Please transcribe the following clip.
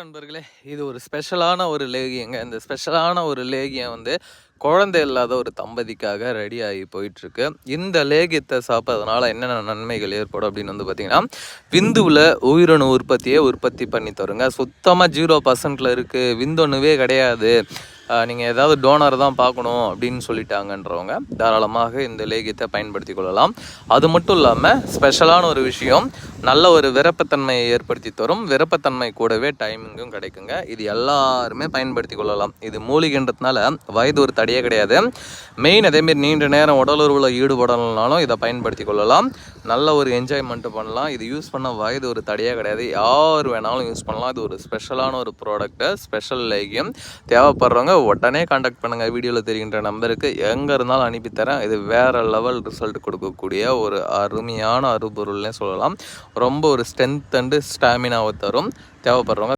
நண்பர்களே, இது ஒரு ஸ்பெஷலான ஒரு லேகியங்க. இந்த ஸ்பெஷலான ஒரு லேகியம் வந்து குழந்தை இல்லாத ஒரு தம்பதிக்காக ரெடி ஆகி போயிட்டுருக்கு. இந்த லேகியத்தை சாப்பிட்றதுனால என்னென்ன நன்மைகள் ஏற்படும் அப்படின்னு வந்து பார்த்தீங்கன்னா, விந்துவில் உயிரணு உற்பத்தி பண்ணி தருங்க. சுத்தமாக 0% இருக்குது, விந்தணுவே கிடையாது, நீங்கள் ஏதாவது டோனர் தான் பார்க்கணும் அப்படின்னு சொல்லிட்டாங்கன்றவங்க தாராளமாக இந்த லேகியத்தை பயன்படுத்தி கொள்ளலாம். அது மட்டும் இல்லாமல் ஸ்பெஷலான ஒரு விஷயம், நல்ல ஒரு விரப்பத்தன்மையை ஏற்படுத்தி தரும். விரப்பத்தன்மை கூடவே டைமிங்கும் கிடைக்குங்க. இது எல்லாருமே பயன்படுத்தி கொள்ளலாம். இது மூலிகைன்றதுனால வயது ஒரு தடையே கிடையாது. மெயின் அதேமாரி நீண்ட நேரம் உடலுறவில் ஈடுபடணும்னாலும் இதை பயன்படுத்தி கொள்ளலாம். நல்ல ஒரு என்ஜாய்மெண்ட்டு பண்ணலாம். இது யூஸ் பண்ண வயது ஒரு தடையே கிடையாது. யார் வேணாலும் யூஸ் பண்ணலாம். இது ஒரு ஸ்பெஷலான ஒரு ப்ராடக்ட்டு, ஸ்பெஷல் லேகியம். தேவைப்படுறவங்க உடனே கான்டாக்ட் பண்ணுங்கள். வீடியோவில் தெரிகின்ற நம்பருக்கு எங்கே இருந்தாலும் அனுப்பித்தரேன். இது வேறு லெவல் ரிசல்ட் கொடுக்கக்கூடிய ஒரு அருமையான அருபொருள்னே சொல்லலாம். ரொம்ப ஒரு ஸ்ட்ரென்த் அண்டு ஸ்டாமினாவை தரும். தேவைப்படுறவங்க